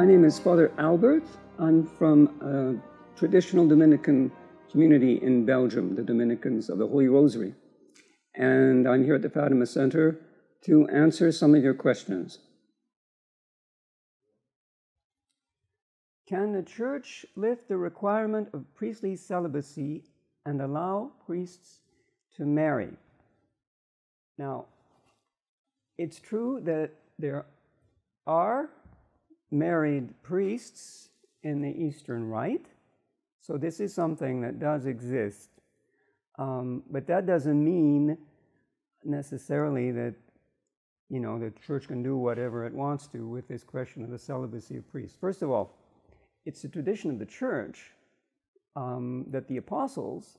My name is Father Albert. I'm from a traditional Dominican community in Belgium, the Dominicans of the Holy Rosary. And I'm here at the Fatima Center to answer some of your questions. Can the Church lift the requirement of priestly celibacy and allow priests to marry? Now, it's true that there are married priests in the Eastern Rite, so this is something that does exist. But that doesn't mean necessarily that, the Church can do whatever it wants to with this question of the celibacy of priests. First of all, it's the tradition of the Church that the apostles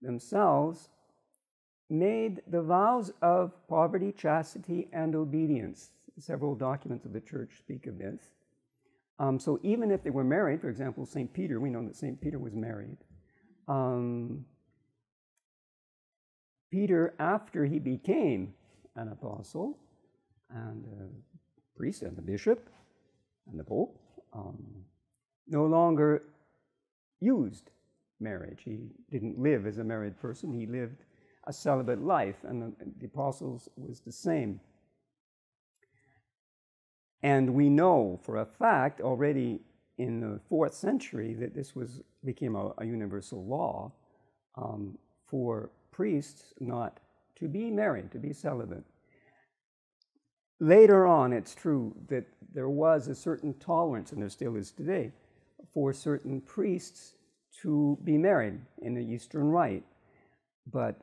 themselves made the vows of poverty, chastity, and obedience. Several documents of the Church speak of this. So even if they were married, for example, St. Peter, we know that St. Peter was married. Peter, after he became an apostle and a priest and a bishop and the Pope, no longer used marriage. He didn't live as a married person. He lived a celibate life, and the apostles was the same. And we know for a fact already in the 4th century that this became a universal law for priests not to be married, to be celibate. Later on, it's true that there was a certain tolerance, and there still is today, for certain priests to be married in the Eastern Rite. But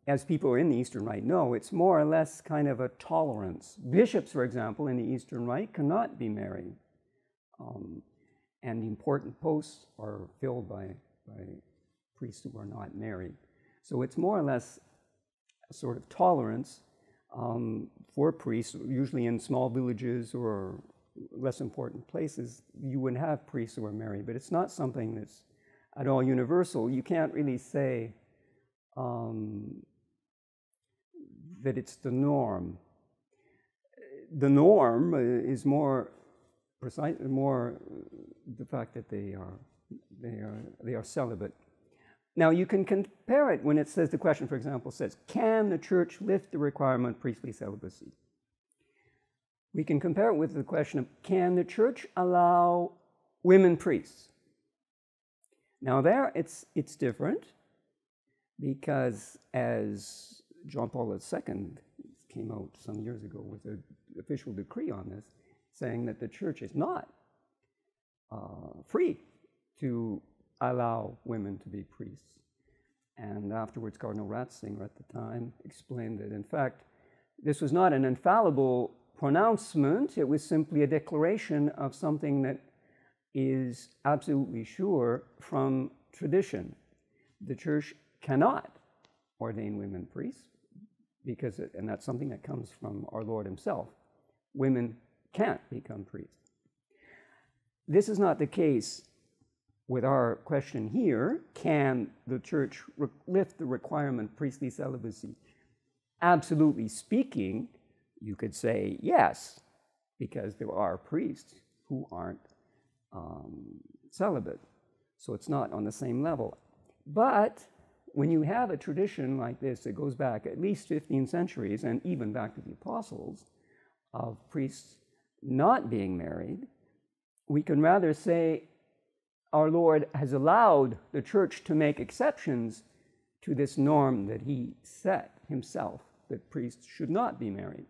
as people in the Eastern Rite know, it's more or less kind of a tolerance. Bishops, for example, in the Eastern Rite cannot be married. And important posts are filled by priests who are not married. So it's more or less a sort of tolerance for priests, usually in small villages or less important places. You would have priests who are married, but it's not something that's at all universal. You can't really say that it's the norm. The norm is more precise, more the fact that they are celibate. Now you can compare it when it says, the question, for example, says, can the Church lift the requirement of priestly celibacy? We can compare it with the question of, can the Church allow women priests? Now there, it's different, because as John Paul II came out some years ago with an official decree on this, saying that the Church is not free to allow women to be priests. And afterwards, Cardinal Ratzinger at the time explained that, in fact, this was not an infallible pronouncement. It was simply a declaration of something that is absolutely sure from tradition. The Church cannot ordain women priests, and that's something that comes from our Lord himself. Women can't become priests. This is not the case with our question here. Can the Church lift the requirement of priestly celibacy? Absolutely speaking, you could say yes, because there are priests who aren't celibate. So it's not on the same level. But when you have a tradition like this that goes back at least 15 centuries, and even back to the apostles, of priests not being married, we can rather say our Lord has allowed the Church to make exceptions to this norm that he set himself, that priests should not be married.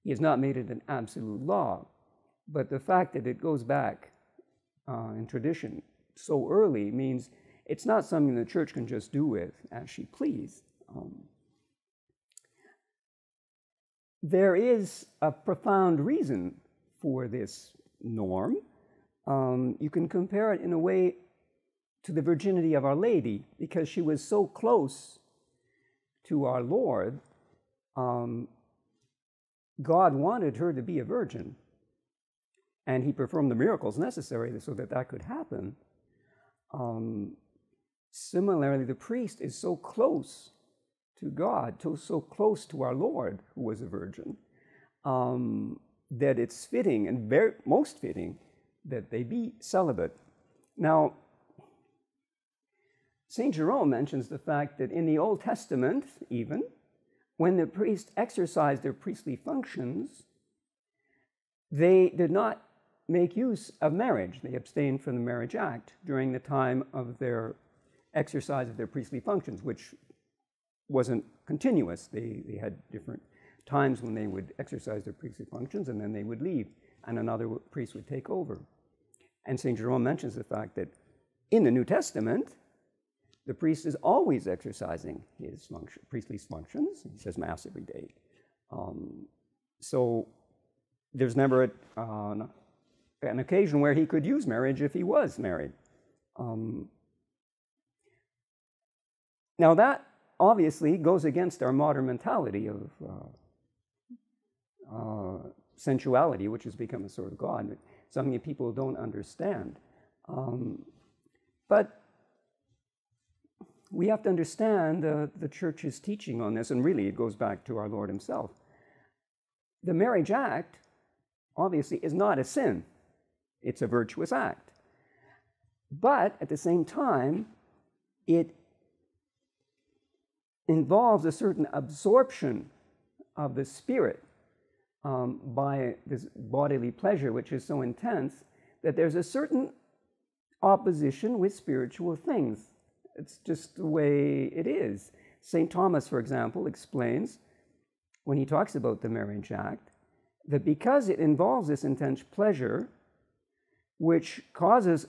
He has not made it an absolute law. But the fact that it goes back in tradition so early means it's not something the Church can just do with as she please. There is a profound reason for this norm. You can compare it in a way to the virginity of Our Lady, because she was so close to our Lord. God wanted her to be a virgin, and he performed the miracles necessary so that that could happen. Similarly, the priest is so close to God, so close to our Lord, who was a virgin, that it's fitting and most fitting that they be celibate. Now, St. Jerome mentions the fact that in the Old Testament, even, when the priests exercised their priestly functions, they did not make use of marriage. They abstained from the marriage act during the time of their exercise of their priestly functions, which wasn't continuous. They had different times when they would exercise their priestly functions, and then they would leave, and another priest would take over. And St. Jerome mentions the fact that in the New Testament, the priest is always exercising his priestly functions. He says Mass every day. So there's never an occasion where he could use marriage if he was married. Now that obviously goes against our modern mentality of sensuality, which has become a sort of God, something that people don't understand. But we have to understand the Church's teaching on this, and really it goes back to our Lord himself. The marriage act, obviously, is not a sin. It's a virtuous act. But at the same time, it involves a certain absorption of the spirit by this bodily pleasure, which is so intense that there's a certain opposition with spiritual things. It's just the way it is. St. Thomas, for example, explains, when he talks about the marriage act, that because it involves this intense pleasure, which causes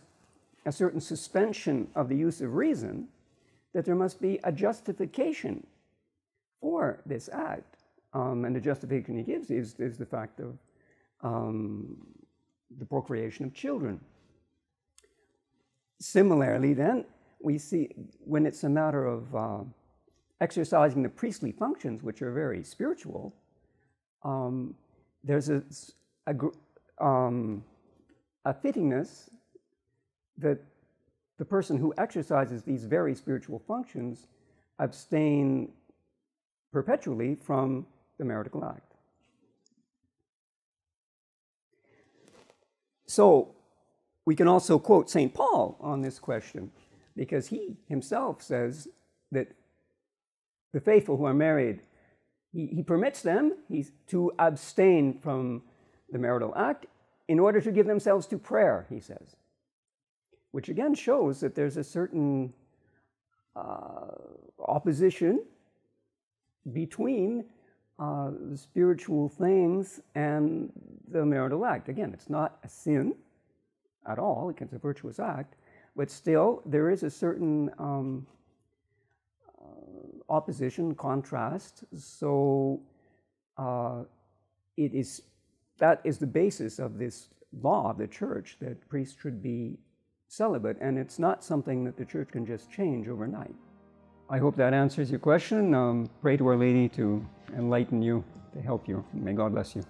a certain suspension of the use of reason, that there must be a justification for this act. And the justification he gives is the fact of the procreation of children. Similarly, then, we see when it's a matter of exercising the priestly functions, which are very spiritual, there's a fittingness that the person who exercises these very spiritual functions abstain perpetually from the marital act. So we can also quote St. Paul on this question, because he himself says that the faithful who are married, he permits them to abstain from the marital act in order to give themselves to prayer, he says. Which again shows that there's a certain opposition between the spiritual things and the marital act. Again, it's not a sin at all, it's a virtuous act, but still there is a certain opposition, contrast. So that is the basis of this law of the Church, that priests should be celibate, and it's not something that the Church can just change overnight. I hope that answers your question. Pray to Our Lady to enlighten you, to help you. May God bless you.